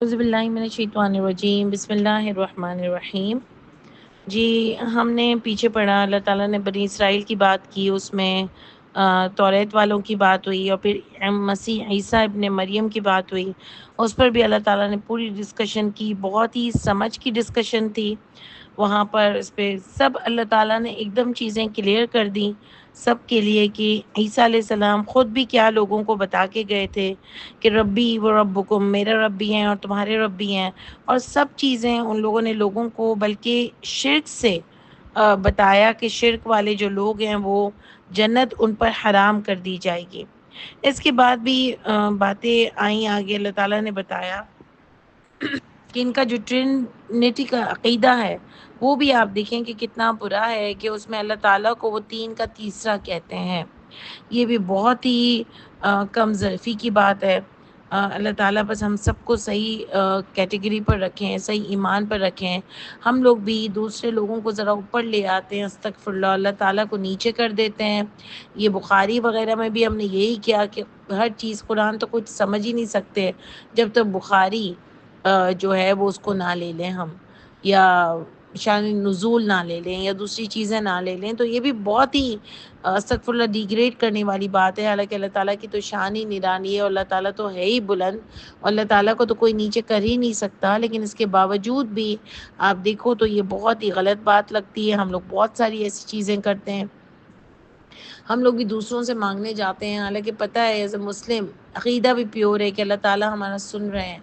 اعوذ باللہ من الشیطان الرجیم، بسم اللہ الرحمن الرحیم۔ جی، ہم نے پیچھے پڑھا، اللہ تعالیٰ نے بنی اسرائیل کی بات کی، اس میں توریت والوں کی بات ہوئی، اور پھر مسیح عیسیٰ ابن مریم کی بات ہوئی، اس پر بھی اللہ تعالیٰ نے پوری ڈسکشن کی، بہت ہی سمجھ کی ڈسکشن تھی وہاں پر۔ اس پہ سب اللہ تعالیٰ نے ایک دم چیزیں کلیئر کر دیں سب کے لیے، کہ عیسیٰ علیہ السلام خود بھی کیا لوگوں کو بتا کے گئے تھے کہ ربی و ربکم، میرا رب بھی ہیں اور تمہارے رب بھی ہیں، اور سب چیزیں ان لوگوں نے لوگوں کو بلکہ شرک سے بتایا کہ شرک والے جو لوگ ہیں وہ جنت ان پر حرام کر دی جائے گی۔ اس کے بعد بھی باتیں آئیں آگے، اللہ تعالیٰ نے بتایا کہ ان کا جو ٹرینٹی کا عقیدہ ہے وہ بھی آپ دیکھیں کہ کتنا برا ہے، کہ اس میں اللہ تعالیٰ کو وہ تین کا تیسرا کہتے ہیں۔ یہ بھی بہت ہی کم ظرفی کی بات ہے۔ اللہ تعالیٰ بس ہم سب کو صحیح کیٹیگری پر رکھیں، صحیح ایمان پر رکھیں۔ ہم لوگ بھی دوسرے لوگوں کو ذرا اوپر لے آتے ہیں، استغفر اللہ، اللہ تعالیٰ کو نیچے کر دیتے ہیں۔ یہ بخاری وغیرہ میں بھی ہم نے یہی کیا کہ ہر چیز، قرآن تو کچھ سمجھ ہی نہیں سکتے جب تک بخاری جو ہے وہ اس کو نہ لے لیں ہم، یا شان نزول نہ لے لیں، یا دوسری چیزیں نہ لے لیں، تو یہ بھی بہت ہی استغفر اللہ ڈیگریڈ کرنے والی بات ہے۔ حالانکہ اللہ تعالیٰ کی تو شان ہی نرانی ہے، اور اللہ تعالیٰ تو ہے ہی بلند، اور اللہ تعالیٰ کو تو کوئی نیچے کر ہی نہیں سکتا، لیکن اس کے باوجود بھی آپ دیکھو تو یہ بہت ہی غلط بات لگتی ہے۔ ہم لوگ بہت ساری ایسی چیزیں کرتے ہیں، ہم لوگ بھی دوسروں سے مانگنے جاتے ہیں، حالانکہ پتہ ہے ایز اے مسلم عقیدہ بھی پیور ہے کہ اللہ تعالیٰ ہمارا سن رہے ہیں،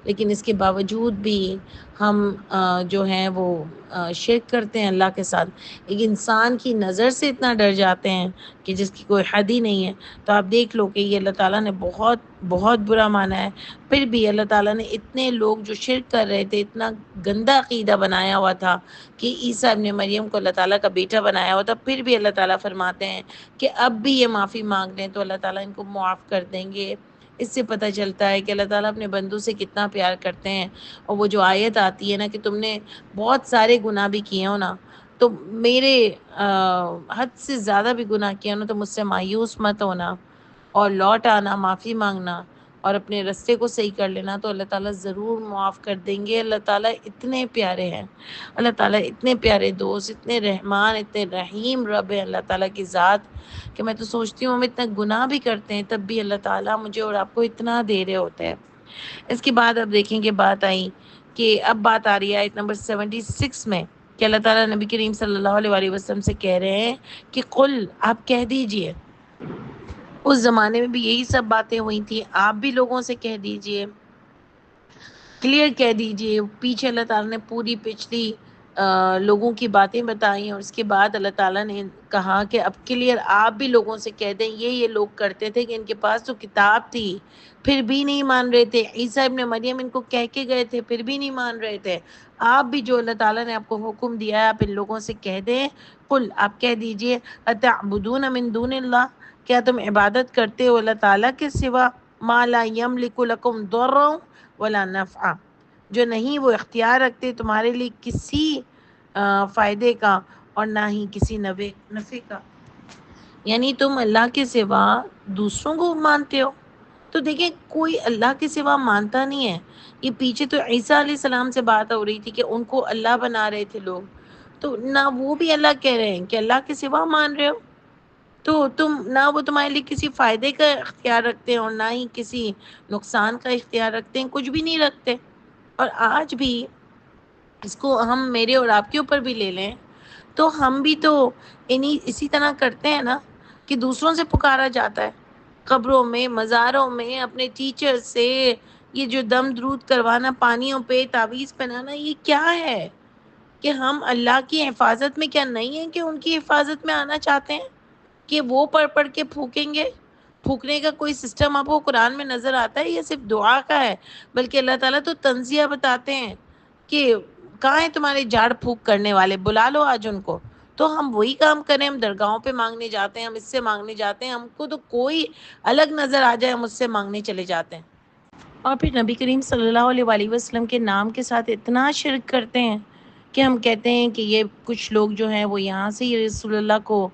لیکن اس کے باوجود بھی ہم جو ہیں وہ شرک کرتے ہیں اللہ کے ساتھ۔ ایک انسان کی نظر سے اتنا ڈر جاتے ہیں کہ جس کی کوئی حد ہی نہیں ہے۔ تو آپ دیکھ لو کہ یہ اللہ تعالیٰ نے بہت بہت برا مانا ہے۔ پھر بھی اللہ تعالیٰ نے اتنے لوگ جو شرک کر رہے تھے، اتنا گندا عقیدہ بنایا ہوا تھا کہ عیسیٰ ابن مریم کو اللہ تعالیٰ کا بیٹا بنایا ہوا تھا، پھر بھی اللہ تعالیٰ فرماتے ہیں کہ اب بھی یہ معافی مانگ لیں تو اللہ تعالیٰ ان کو معاف کر دیں گے۔ اس سے پتہ چلتا ہے کہ اللہ تعالیٰ اپنے بندوں سے کتنا پیار کرتے ہیں۔ اور وہ جو آیت آتی ہے نا کہ تم نے بہت سارے گناہ بھی کیے ہو نا، تو میرے حد سے زیادہ بھی گناہ کیا نا، تو مجھ سے مایوس مت ہونا اور لوٹ آنا، معافی مانگنا اور اپنے رستے کو صحیح کر لینا، تو اللہ تعالیٰ ضرور معاف کر دیں گے۔ اللہ تعالیٰ اتنے پیارے ہیں، اللہ تعالیٰ اتنے پیارے دوست، اتنے رحمان، اتنے رحیم رب ہے اللہ تعالیٰ کی ذات، کہ میں تو سوچتی ہوں ہم اتنا گناہ بھی کرتے ہیں تب بھی اللہ تعالیٰ مجھے اور آپ کو اتنا دے رہے ہوتے ہیں۔ اس کے بعد اب دیکھیں کہ بات آئی، کہ اب بات آ رہی ہے آیت نمبر 76 میں، کہ اللہ تعالیٰ نبی کریم صلی اللہ علیہ وآلہ وسلم سے کہہ رہے ہیں کہ قل، آپ کہہ دیجئے۔ اس زمانے میں بھی یہی سب باتیں ہوئی تھیں، آپ بھی لوگوں سے کہہ دیجئے، کلیئر کہہ دیجئے۔ پیچھے اللہ تعالیٰ نے پوری پچھلی لوگوں کی باتیں بتائیں، اور اس کے بعد اللہ تعالیٰ نے کہا کہ اب کلیئر آپ بھی لوگوں سے کہہ دیں، یہ لوگ کرتے تھے کہ ان کے پاس تو کتاب تھی پھر بھی نہیں مان رہے تھے، عیسیٰ ابن مریم ان کو کہہ کے گئے تھے پھر بھی نہیں مان رہے تھے۔ آپ بھی جو اللہ تعالیٰ نے آپ کو حکم دیا ہے آپ ان لوگوں سے کہہ دیں، قل، آپ کہہ دیجئے، اتعبدون من دون اللہ، کیا تم عبادت کرتے ہو اللہ تعالیٰ کے سوا، ما لا یملک لکم ضرا ولا نفع، جو نہیں وہ اختیار رکھتے تمہارے لیے کسی فائدے کا اور نہ ہی کسی نفع کا، یعنی تم اللہ کے سوا دوسروں کو مانتے ہو۔ تو دیکھیں کوئی اللہ کے سوا مانتا نہیں ہے۔ یہ پیچھے تو عیسیٰ علیہ السلام سے بات ہو رہی تھی کہ ان کو اللہ بنا رہے تھے لوگ، تو نہ وہ بھی اللہ کہہ رہے ہیں کہ اللہ کے سوا مان رہے ہو، تو تم نہ وہ تمہارے لیے کسی فائدے کا اختیار رکھتے ہیں اور نہ ہی کسی نقصان کا اختیار رکھتے ہیں، کچھ بھی نہیں رکھتے۔ اور آج بھی اس کو ہم میرے اور آپ کے اوپر بھی لے لیں تو ہم بھی تو اسی طرح کرتے ہیں نا، کہ دوسروں سے پکارا جاتا ہے، قبروں میں، مزاروں میں، اپنے ٹیچر سے، یہ جو دم درود کروانا، پانیوں پہ تعویذ پہنانا، یہ کیا ہے؟ کہ ہم اللہ کی حفاظت میں کیا نہیں ہیں کہ ان کی حفاظت میں آنا چاہتے ہیں، کہ وہ پڑھ پڑھ کے پھونکیں گے؟ پھونکنے کا کوئی سسٹم آپ کو قرآن میں نظر آتا ہے؟ یہ صرف دعا کا ہے، بلکہ اللہ تعالیٰ تو تنزیہ بتاتے ہیں کہ کہاں ہیں تمہارے جھاڑ پھونک کرنے والے، بلا لو آج ان کو۔ تو ہم وہی کام کریں، ہم درگاہوں پہ مانگنے جاتے ہیں، ہم اس سے مانگنے جاتے ہیں، ہم کو تو کوئی الگ نظر آ جائے ہم اس سے مانگنے چلے جاتے ہیں، اور پھر نبی کریم صلی اللہ علیہ وآلہ وسلم کے نام کے ساتھ اتنا شرک کرتے ہیں کہ ہم کہتے ہیں کہ یہ کچھ لوگ جو ہیں وہ یہاں سے ہی رسول اللہ کو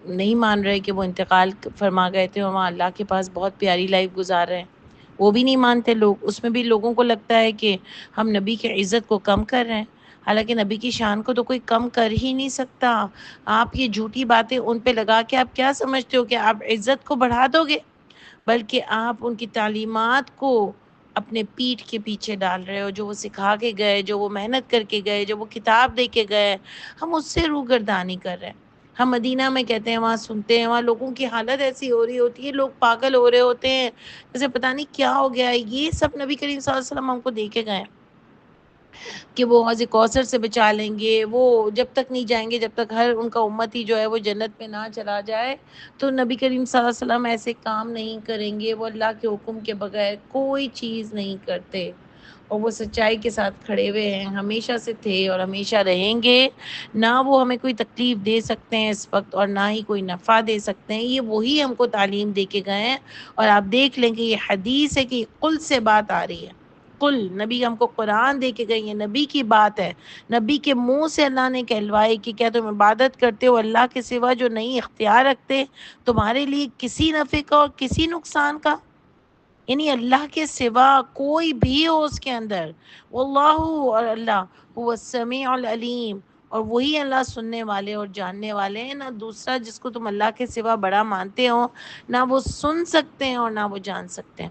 نہیں مان رہے کہ وہ انتقال فرما گئے تھے اور وہاں اللہ کے پاس بہت پیاری لائف گزار رہے ہیں۔ وہ بھی نہیں مانتے لوگ، اس میں بھی لوگوں کو لگتا ہے کہ ہم نبی کی عزت کو کم کر رہے ہیں، حالانکہ نبی کی شان کو تو کوئی کم کر ہی نہیں سکتا۔ آپ یہ جھوٹی باتیں ان پہ لگا کے آپ کیا سمجھتے ہو کہ آپ عزت کو بڑھا دو گے؟ بلکہ آپ ان کی تعلیمات کو اپنے پیٹھ کے پیچھے ڈال رہے ہو، جو وہ سکھا کے گئے، جو وہ محنت کر کے گئے، جو وہ کتاب دے کے گئے، ہم اس سے روگردانی کر رہے ہیں۔ ہم مدینہ میں کہتے ہیں، وہاں سنتے ہیں، وہاں لوگوں کی حالت ایسی ہو رہی ہوتی ہے، لوگ پاگل ہو رہے ہوتے ہیں، جیسے پتہ نہیں کیا ہو گیا ہے۔ یہ سب نبی کریم صلی اللہ علیہ وسلم ہم کو دے کے گئے ہیں کہ وہ حوض کوثر سے بچا لیں گے، وہ جب تک نہیں جائیں گے جب تک ہر ان کا امتی جو ہے وہ جنت میں نہ چلا جائے۔ تو نبی کریم صلی اللہ علیہ وسلم ایسے کام نہیں کریں گے، وہ اللہ کے حکم کے بغیر کوئی چیز نہیں کرتے، اور وہ سچائی کے ساتھ کھڑے ہوئے ہیں، ہمیشہ سے تھے اور ہمیشہ رہیں گے۔ نہ وہ ہمیں کوئی تکلیف دے سکتے ہیں اس وقت، اور نہ ہی کوئی نفع دے سکتے ہیں، یہ وہی ہم کو تعلیم دے کے گئے ہیں۔ اور آپ دیکھ لیں کہ یہ حدیث ہے کہ قل سے بات آ رہی ہے، قل، نبی ہم کو قرآن دے کے گئی ہے، نبی کی بات ہے، نبی کے منہ سے اللہ نے کہلوائی کہ کیا تم عبادت کرتے ہو اللہ کے سوا جو نہیں اختیار رکھتے تمہارے لیے کسی نفع کا اور کسی نقصان کا؟ یعنی اللہ کے سوا کوئی بھی ہو اس کے اندر، واللہ، اور اللہ، هو السمیع العلیم، اور وہی اللہ سننے والے اور جاننے والے ہیں۔ نہ دوسرا جس کو تم اللہ کے سوا بڑا مانتے ہو، نہ وہ سن سکتے ہیں اور نہ وہ جان سکتے ہیں،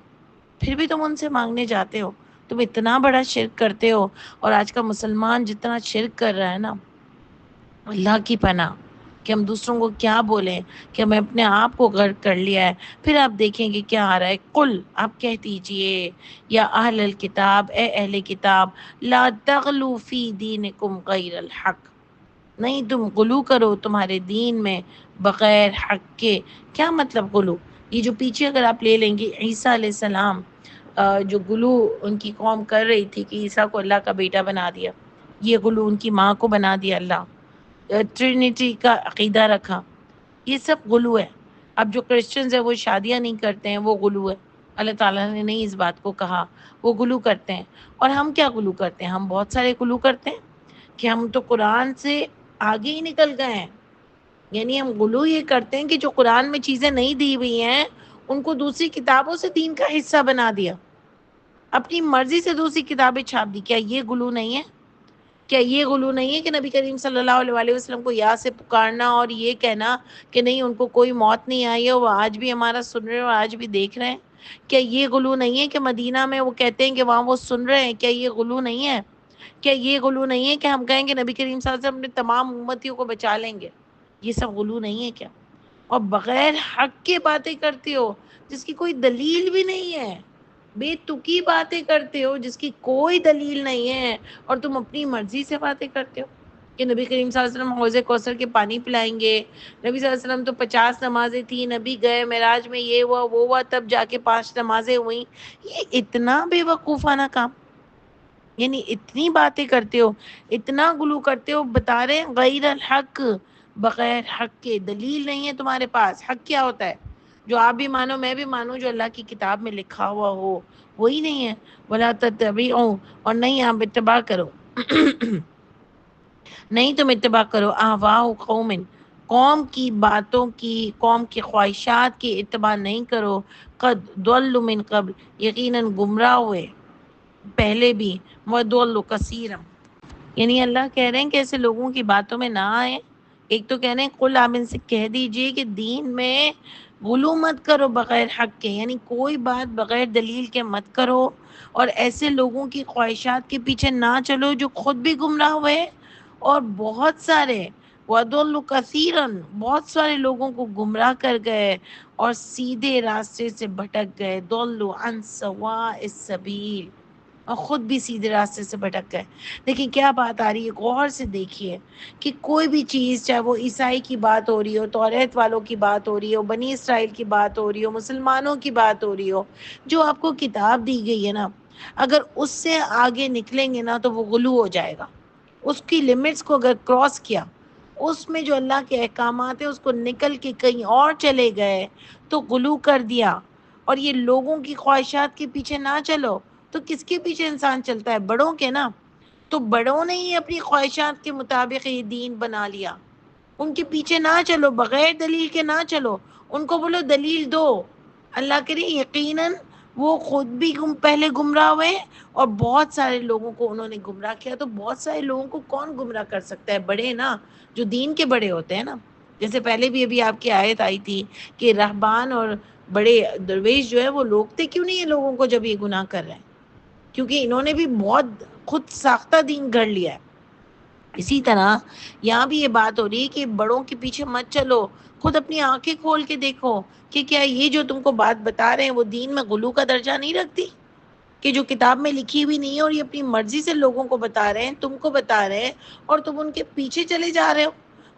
پھر بھی تم ان سے مانگنے جاتے ہو۔ تم اتنا بڑا شرک کرتے ہو، اور آج کا مسلمان جتنا شرک کر رہا ہے نا، اللہ کی پناہ، کہ ہم دوسروں کو کیا بولیں، کہ ہمیں اپنے آپ کو غرق کر لیا ہے۔ پھر آپ دیکھیں گے کیا آ رہا ہے، قل، آپ کہہ دیجئے، یا اہل الکتاب، اے اہل کتاب، لا تغلو فی دینکم غیر الحق، نہیں تم غلو کرو تمہارے دین میں بغیر حق کے۔ کیا مطلب غلو؟ یہ جو پیچھے اگر آپ لے لیں گے عیسیٰ علیہ السلام، جو غلو ان کی قوم کر رہی تھی کہ عیسیٰ کو اللہ کا بیٹا بنا دیا، یہ غلو ان کی ماں کو بنا دیا اللہ، ٹرینیٹی کا عقیدہ رکھا، یہ سب غلو ہے۔ اب جو کرسچنز ہیں وہ شادیاں نہیں کرتے ہیں، وہ غلو ہے، اللہ تعالیٰ نے نہیں اس بات کو کہا، وہ غلو کرتے ہیں۔ اور ہم کیا غلو کرتے ہیں؟ ہم بہت سارے غلو کرتے ہیں کہ ہم تو قرآن سے آگے ہی نکل گئے ہیں۔ یعنی ہم غلو یہ کرتے ہیں کہ جو قرآن میں چیزیں نہیں دی ہوئی ہیں ان کو دوسری کتابوں سے دین کا حصہ بنا دیا، اپنی مرضی سے دوسری کتابیں چھاپ دی۔ کیا یہ غلو نہیں ہے؟ کیا یہ غلو نہیں ہے کہ نبی کریم صلی اللہ علیہ وسلم کو یا سے پکارنا اور یہ کہنا کہ نہیں ان کو کوئی موت نہیں آئی ہے، وہ آج بھی ہمارا سن رہے ہیں اور آج بھی دیکھ رہے ہیں؟ کیا یہ غلو نہیں ہے کہ مدینہ میں وہ کہتے ہیں کہ وہاں وہ سن رہے ہیں؟ کیا یہ غلو نہیں ہے؟ کیا یہ غلو نہیں ہے کہ ہم کہیں گے نبی کریم صلی اللہ علیہ وسلم اپنے تمام امتیوں کو بچا لیں گے؟ یہ سب غلو نہیں ہے کیا؟ اور بغیر حق کے باتیں کرتے ہو جس کی کوئی دلیل بھی نہیں ہے، بے تکی باتیں کرتے ہو جس کی کوئی دلیل نہیں ہے، اور تم اپنی مرضی سے باتیں کرتے ہو کہ نبی کریم صلی اللہ علیہ وسلم حوض کوثر کے پانی پلائیں گے۔ نبی صلی اللہ علیہ وسلم تو 50 نمازیں تھیں، نبی گئے معراج میں، یہ ہوا وہ ہوا، تب جا کے 5 نمازیں ہوئیں۔ یہ اتنا بے وقوفانہ کام، یعنی اتنی باتیں کرتے ہو، اتنا غلو کرتے ہو، بتا رہے ہیں غیر الحق، بغیر حق کے، دلیل نہیں ہے تمہارے پاس۔ حق کیا ہوتا ہے؟ جو آپ بھی مانو میں بھی مانوں، جو اللہ کی کتاب میں لکھا ہوا ہو، وہی نہیں ہے۔ ولا تتبعوا، اور نہیں آپ اتباع کرو نہیں تم اتباع کرو اہواء قوم، قوم کی باتوں کی، قوم کی خواہشات کی اتباع نہیں کرو، قد ضلوا من قبل، یقیناً گمراہ ہوئے پہلے بھی، وضلوا کثیرا، یعنی اللہ کہہ رہے ہیں کہ ایسے لوگوں کی باتوں میں نہ آئے۔ ایک تو کہہ رہے ہیں قل، آپ ان سے کہہ دیجئے کہ دین میں غلو مت کرو بغیر حق کے، یعنی کوئی بات بغیر دلیل کے مت کرو، اور ایسے لوگوں کی خواہشات کے پیچھے نہ چلو جو خود بھی گمراہ ہوئے، اور بہت سارے وَضَلُّوا كَثِيرًا، بہت سارے لوگوں کو گمراہ کر گئے اور سیدھے راستے سے بھٹک گئے، ضلوا عن سواء السبیل، اور خود بھی سیدھے راستے سے بھٹک گئے۔ دیکھیں کیا بات آ رہی ہے، غور سے دیکھیے کہ کوئی بھی چیز، چاہے وہ عیسائی کی بات ہو رہی ہو، توریت والوں کی بات ہو رہی ہو، بنی اسرائیل کی بات ہو رہی ہو، مسلمانوں کی بات ہو رہی ہو، جو آپ کو کتاب دی گئی ہے نا، اگر اس سے آگے نکلیں گے نا تو وہ غلو ہو جائے گا۔ اس کی لیمٹس کو اگر کراس کیا، اس میں جو اللہ کے احکامات ہیں اس کو نکل کے کہیں اور چلے گئے تو غلو کر دیا۔ اور یہ لوگوں کی خواہشات کے پیچھے نہ چلو، تو کس کے پیچھے انسان چلتا ہے؟ بڑوں کے نا۔ تو بڑوں نے ہی اپنی خواہشات کے مطابق یہ دین بنا لیا، ان کے پیچھے نہ چلو، بغیر دلیل کے نہ چلو، ان کو بولو دلیل دو۔ اللہ کرے یقیناً وہ خود بھی پہلے گمراہ ہوئے اور بہت سارے لوگوں کو انہوں نے گمراہ کیا. تو بہت سارے لوگوں کو کون گمراہ کر سکتا ہے؟ بڑے نا، جو دین کے بڑے ہوتے ہیں نا. جیسے پہلے بھی ابھی آپ کی آیت آئی تھی کہ رہبان اور بڑے درویش جو ہے وہ روکتے کیوں نہیں ہیں لوگوں کو جب یہ گناہ کر رہے ہیں؟ کیونکہ انہوں نے بھی بہت خود ساختہ دین گھڑ لیا ہے. اسی طرح یہاں بھی یہ بات ہو رہی ہے کہ بڑوں کے پیچھے مت چلو، خود اپنی آنکھیں کھول کے دیکھو کہ کیا یہ جو تم کو بات بتا رہے ہیں وہ دین میں غلو کا درجہ نہیں رکھتی، کہ جو کتاب میں لکھی ہوئی نہیں ہے اور یہ اپنی مرضی سے لوگوں کو بتا رہے ہیں، تم کو بتا رہے ہیں، اور تم ان کے پیچھے چلے جا رہے ہو.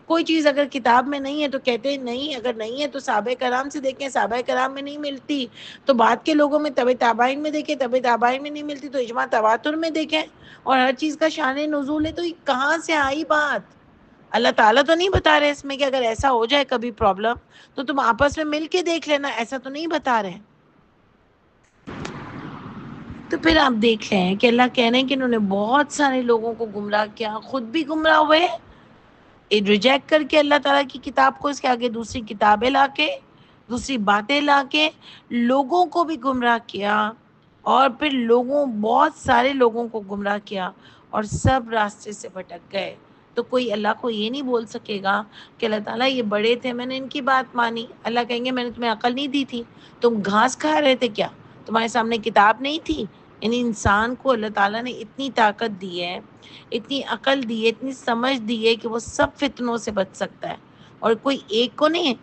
کوئی چیز اگر کتاب میں نہیں ہے تو کہتے ہیں نہیں، اگر نہیں ہے تو صحابہ کرام سے دیکھیں، صحابہ کرام میں نہیں ملتی تو بعد کے لوگوں میں طب تابعین میں دیکھیں، طب تابعین میں نہیں ملتی تو اجماع تواتر میں دیکھیں. اور ہر چیز کا شان نزول ہے. تو یہ کہاں سے آئی بات؟ اللہ تعالیٰ تو نہیں بتا رہے اس میں کہ اگر ایسا ہو جائے کبھی پرابلم تو تم آپس میں مل کے دیکھ لینا، ایسا تو نہیں بتا رہے. تو پھر آپ دیکھ لیں کہ اللہ کہہ رہے ہیں کہ انہوں نے بہت سارے لوگوں کو گمراہ کیا، خود بھی گمراہ ہوئے، ریجیکٹ کر کے اللہ تعالیٰ کی کتاب کو، اس کے آگے دوسری کتابیں لا کے، دوسری باتیں لا کے لوگوں کو بھی گمراہ کیا. اور پھر بہت سارے لوگوں کو گمراہ کیا اور سب راستے سے بھٹک گئے. تو کوئی اللہ کو یہ نہیں بول سکے گا کہ اللہ تعالیٰ یہ بڑے تھے، میں نے ان کی بات مانی. اللہ کہیں گے میں نے تمہیں عقل نہیں دی تھی، تم گھاس کھا رہے تھے کیا؟ تمہارے سامنے کتاب نہیں تھی؟ یعنی انسان کو اللہ تعالیٰ نے اتنی طاقت دی ہے، اتنی عقل دی ہے، اتنی سمجھ دی ہے کہ وہ سب فتنوں سے بچ سکتا ہے. اور کوئی ایک کو نہیں،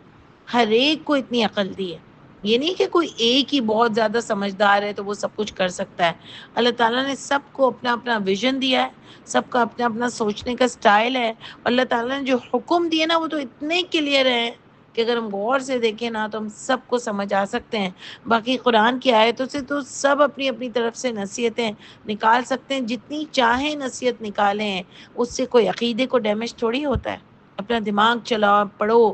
ہر ایک کو اتنی عقل دی ہے. یہ نہیں کہ کوئی ایک ہی بہت زیادہ سمجھدار ہے تو وہ سب کچھ کر سکتا ہے. اللہ تعالیٰ نے سب کو اپنا اپنا ویژن دیا ہے، سب کا اپنا اپنا سوچنے کا سٹائل ہے. اللہ تعالیٰ نے جو حکم دیے نا وہ تو اتنے کلیئر ہیں کہ اگر ہم غور سے دیکھیں نا تو ہم سب کو سمجھ آ سکتے ہیں. باقی قرآن کی آیتوں سے تو سب اپنی اپنی طرف سے نصیحتیں نکال سکتے ہیں، جتنی چاہیں نصیحت نکالیں ہیں. اس سے کوئی عقیدے کو ڈیمیج تھوڑی ہوتا ہے. اپنا دماغ چلاؤ، پڑھو،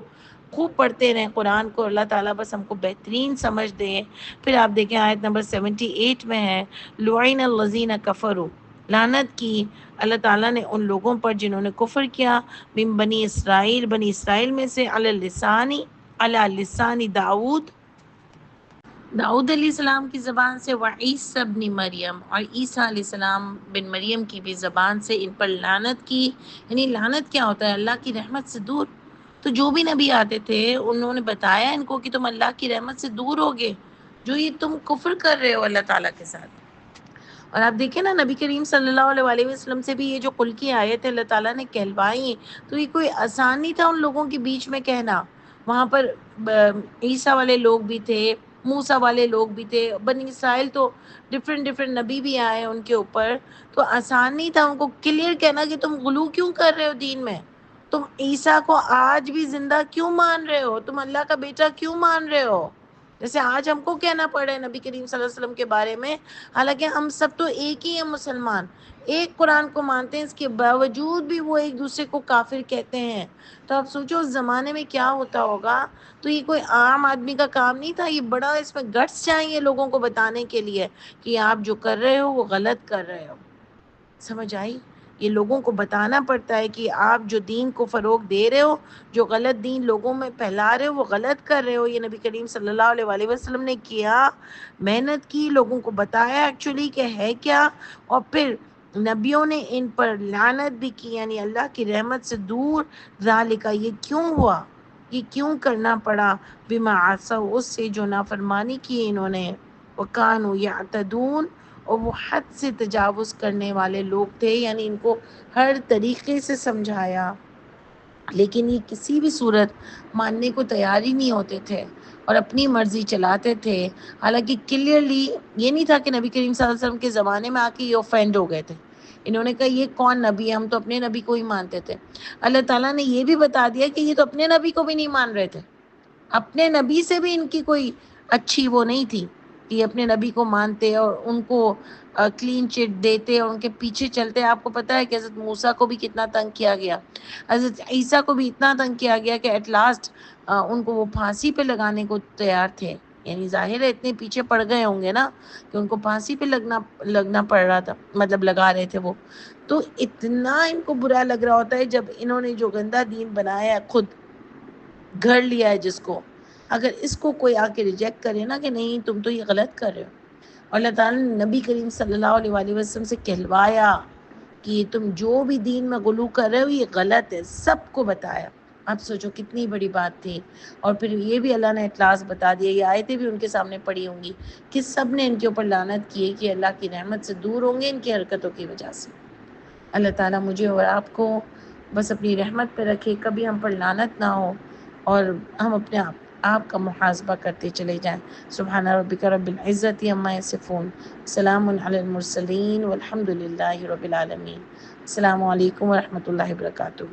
خوب پڑھتے رہیں قرآن کو. اللہ تعالیٰ بس ہم کو بہترین سمجھ دیں. پھر آپ دیکھیں آیت نمبر 78 میں ہے لعن الذین کفروا، لعنت کی اللہ تعالیٰ نے ان لوگوں پر جنہوں نے کفر کیا، من بنی اسرائیل، بنی اسرائیل میں سے، علی لسانی داؤد، داؤد علیہ السلام کی زبان سے، وعیسی ابن مریم، اور عیسیٰ علیہ السلام بن مریم کی بھی زبان سے ان پر لعنت کی. یعنی لعنت کیا ہوتا ہے؟ اللہ کی رحمت سے دور. تو جو بھی نبی آتے تھے انہوں نے بتایا ان کو کہ تم اللہ کی رحمت سے دور ہوگے جو یہ تم کفر کر رہے ہو اللہ تعالیٰ کے ساتھ. اور آپ دیکھیں نا نبی کریم صلی اللہ علیہ وسلم سے بھی یہ جو قل کی آیت ہے اللہ تعالیٰ نے کہلوائی، تو یہ کوئی آسان نہیں تھا ان لوگوں کے بیچ میں کہنا. وہاں پر عیسیٰ والے لوگ بھی تھے، موسیٰ والے لوگ بھی تھے، بنی اسرائیل تو ڈفرینٹ نبی بھی آئے ان کے اوپر. تو آسان نہیں تھا ان کو کلیئر کہنا کہ تم غلو کیوں کر رہے ہو دین میں، تم عیسیٰ کو آج بھی زندہ کیوں مان رہے ہو، تم اللہ کا بیٹا کیوں مان رہے ہو. جیسے آج ہم کو کہنا پڑ رہا ہے نبی کریم صلی اللہ علیہ وسلم کے بارے میں، حالانکہ ہم سب تو ایک ہی ہیں مسلمان، ایک قرآن کو مانتے ہیں، اس کے باوجود بھی وہ ایک دوسرے کو کافر کہتے ہیں. تو آپ سوچو اس زمانے میں کیا ہوتا ہوگا. تو یہ کوئی عام آدمی کا کام نہیں تھا، یہ بڑا اس میں گٹس چاہیے لوگوں کو بتانے کے لیے کہ آپ جو کر رہے ہو وہ غلط کر رہے ہو. سمجھ آئی؟ یہ لوگوں کو بتانا پڑتا ہے کہ آپ جو دین کو فروغ دے رہے ہو، جو غلط دین لوگوں میں پھیلا رہے ہو وہ غلط کر رہے ہو. یہ نبی کریم صلی اللہ علیہ وسلم نے کیا، محنت کی، لوگوں کو بتایا ایکچولی کہ ہے کیا، اور پھر نبیوں نے ان پر لعنت بھی کی، یعنی اللہ کی رحمت سے دور. ذالک، یہ کیوں ہوا، یہ کیوں کرنا پڑا، بما عصوا، اس سے جو نافرمانی کی انہوں نے، وکانوا یعتدون، اور وہ حد سے تجاوز کرنے والے لوگ تھے. یعنی ان کو ہر طریقے سے سمجھایا لیکن یہ کسی بھی صورت ماننے کو تیار ہی نہیں ہوتے تھے اور اپنی مرضی چلاتے تھے. حالانکہ کلیئرلی یہ نہیں تھا کہ نبی کریم صلی اللہ علیہ وسلم کے زمانے میں آ کے یہ اوفینڈ ہو گئے تھے. انہوں نے کہا یہ کون نبی ہے، ہم تو اپنے نبی کو ہی مانتے تھے. اللہ تعالیٰ نے یہ بھی بتا دیا کہ یہ تو اپنے نبی کو بھی نہیں مان رہے تھے، اپنے نبی سے بھی ان کی کوئی اچھی وہ نہیں تھی کہ یہ اپنے نبی کو مانتے اور ان کو کلین چٹ دیتے اور ان کے پیچھے چلتے. آپ کو پتہ ہے کہ حضرت موسیٰ کو بھی کتنا تنگ کیا گیا، حضرت عیسیٰ کو بھی اتنا تنگ کیا گیا کہ ایٹ لاسٹ ان کو وہ پھانسی پہ لگانے کو تیار تھے. یعنی ظاہر ہے اتنے پیچھے پڑ گئے ہوں گے نا کہ ان کو پھانسی پہ لگنا پڑ رہا تھا، مطلب لگا رہے تھے وہ. تو اتنا ان کو برا لگ رہا ہوتا ہے جب انہوں نے جو گندا دین بنایا ہے، خود گھڑ لیا ہے جس کو، اگر اس کو کوئی آ کے ریجیکٹ کرے نا کہ نہیں تم تو یہ غلط کر رہے ہو، اور اللہ تعالیٰ نے نبی کریم صلی اللہ علیہ وآلہ وسلم سے کہلوایا کہ تم جو بھی دین میں غلو کر رہے ہو یہ غلط ہے، سب کو بتایا۔ اب سوچو کتنی بڑی بات تھی۔ اور پھر یہ بھی اللہ نے اطلاس بتا دیا، یہ آیتیں بھی ان کے سامنے پڑھی ہوں گی کہ سب نے ان کے اوپر لعنت کی ہے کہ اللہ کی رحمت سے دور ہوں گے ان کی حرکتوں کی وجہ سے۔ اللہ تعالیٰ مجھے اور آپ کو بس اپنی رحمت پہ رکھے، کبھی ہم پر لعنت نہ ہو، اور ہم اپنے آپ کا محاسبہ کرتے چلے جائیں۔ سبحان ربک رب العزت عما یصفون، سلام علی المرسلین والحمد للہ رب العالمین۔ السلام علیکم ورحمۃ اللہ وبرکاتہ۔